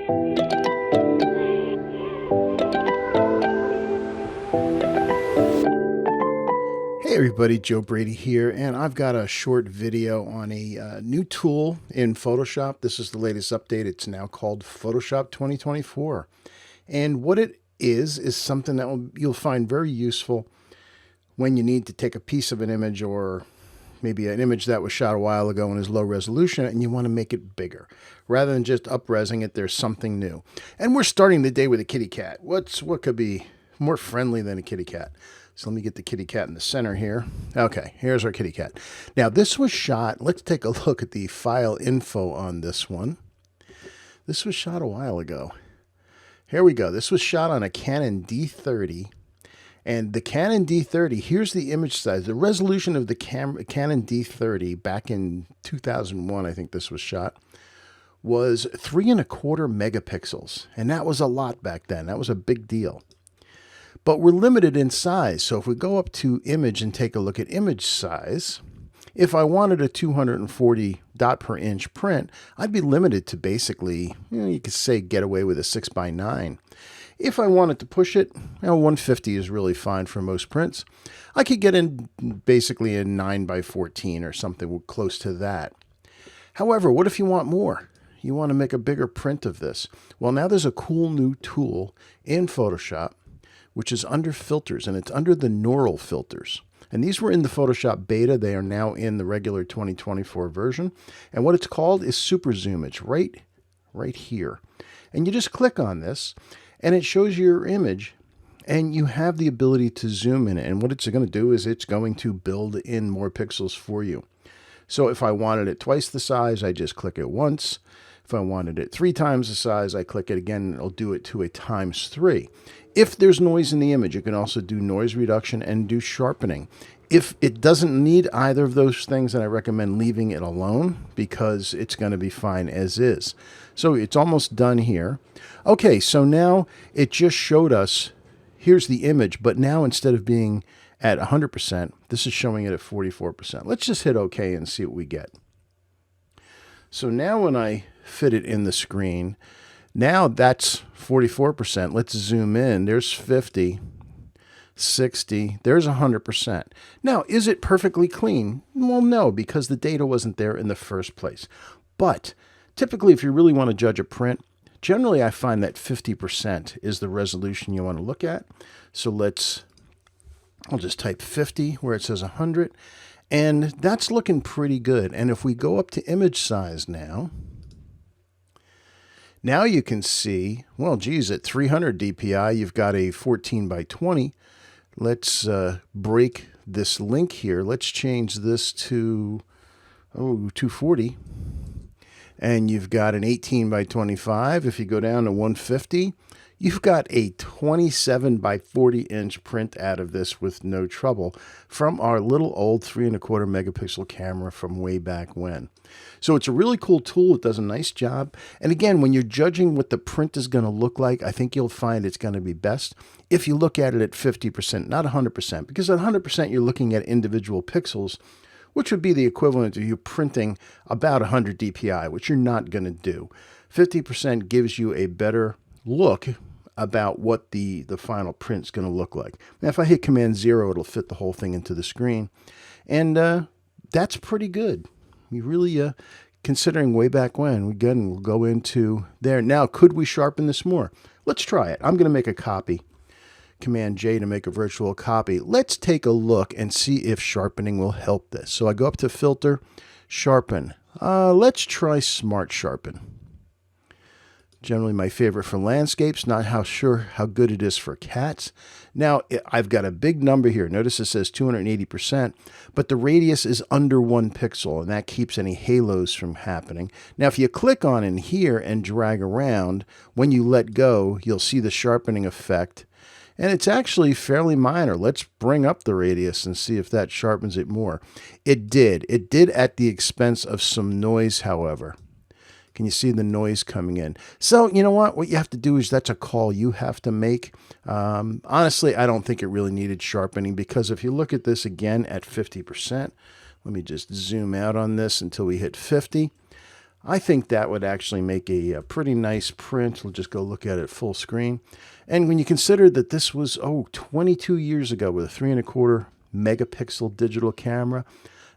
Hey everybody, Joe Brady here, and I've got a short video on a new tool in Photoshop. This is the latest update. It's now called Photoshop 2024. And what it is something that you'll find very useful when you need to take a piece of an image, or maybe an image that was shot a while ago and is low resolution and you want to make it bigger. Rather than just up-resing it, there's something new. And we're starting the day with a kitty cat. What could be more friendly than a kitty cat? So let me get the kitty cat in the center here. Okay, here's our kitty cat. Now this was shot, let's take a look at the file info on this one. This was shot a while ago. Here we go. This was shot on a Canon D30. And the Canon D30, here's the image size. The resolution of the Canon D30 back in 2001, I think this was shot, was 3¼ megapixels. And that was a lot back then. That was a big deal. But we're limited in size. So if we go up to image and take a look at image size, if I wanted a 240 dot per inch print, I'd be limited to basically, you could say get away with a 6:9. If I wanted to push it, 150 is really fine for most prints. I could get in basically a 9:14 or something close to that. However, what if you want more? You want to make a bigger print of this. Well, now there's a cool new tool in Photoshop, which is under filters, and it's under the neural filters. And these were in the Photoshop beta. They are now in the regular 2024 version. And what it's called is super zoom. It's right here. And you just click on this, and it shows you your image, and you have the ability to zoom in it. And what it's going to do is it's going to build in more pixels for you. So if I wanted it twice the size, I just click it once. If I wanted it 3 times the size, I click it again, and it'll do it to a ×3. If there's noise in the image, you can also do noise reduction and do sharpening. If it doesn't need either of those things, then I recommend leaving it alone because it's going to be fine as is. So it's almost done here. Okay, so now it just showed us, here's the image, but now instead of being at 100%, this is showing it at 44%. Let's just hit OK and see what we get. So now when I fit it in the screen, now that's 44%. Let's zoom in. There's 50, 60, there's 100%. Now, is it perfectly clean? Well, no, because the data wasn't there in the first place. But typically, if you really want to judge a print, generally I find that 50% is the resolution you want to look at. So I'll just type 50 where it says 100. And that's looking pretty good. And if we go up to image size now you can see, well, geez, at 300 DPI, you've got a 14:20. Let's break this link here. Let's change this to 240. And you've got an 18:25. If you go down to 150, you've got a 27:40 inch print out of this with no trouble from our little old 3¼ megapixel camera from way back when. So it's a really cool tool. It does a nice job. And again, when you're judging what the print is going to look like, I think you'll find it's going to be best if you look at it at 50%, not 100%, because at 100% you're looking at individual pixels, which would be the equivalent of you printing about 100 DPI, which you're not going to do. 50% gives you a better look about what the final print's going to look like. Now, if I hit Command-0, it'll fit the whole thing into the screen. And that's pretty good. We really, considering way back when, we'll go into there. Now, could we sharpen this more? Let's try it. I'm going to make a copy. Command-J to make a virtual copy. Let's take a look and see if sharpening will help this. So I go up to Filter, Sharpen. Let's try Smart Sharpen. Generally my favorite for landscapes, not sure how good it is for cats. Now, I've got a big number here. Notice it says 280%, but the radius is under 1 pixel, and that keeps any halos from happening. Now, if you click on in here and drag around, when you let go, you'll see the sharpening effect, and it's actually fairly minor. Let's bring up the radius and see if that sharpens it more. It did. It did at the expense of some noise, however. Can you see the noise coming in? So, you know what? What you have to do is that's a call you have to make. Honestly, I don't think it really needed sharpening because if you look at this again at 50%, let me just zoom out on this until we hit 50. I think that would actually make a pretty nice print. We'll just go look at it full screen. And when you consider that this was, 22 years ago with a 3¼ megapixel digital camera,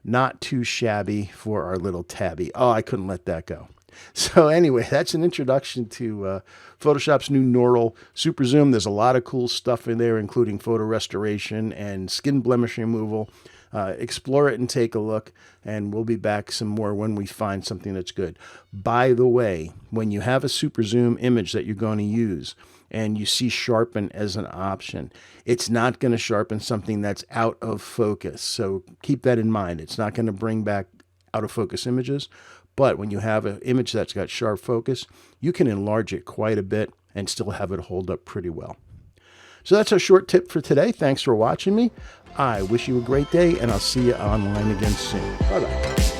not too shabby for our little tabby. Oh, I couldn't let that go. So anyway, that's an introduction to Photoshop's new Neural Super Zoom. There's a lot of cool stuff in there, including photo restoration and skin blemish removal. Explore it and take a look, and we'll be back some more when we find something that's good. By the way, when you have a super zoom image that you're going to use and you see Sharpen as an option, it's not going to sharpen something that's out of focus. So keep that in mind. It's not going to bring back out of focus images, but when you have an image that's got sharp focus, you can enlarge it quite a bit and still have it hold up pretty well. So that's our short tip for today. Thanks for watching me. I wish you a great day, and I'll see you online again soon. Bye-bye.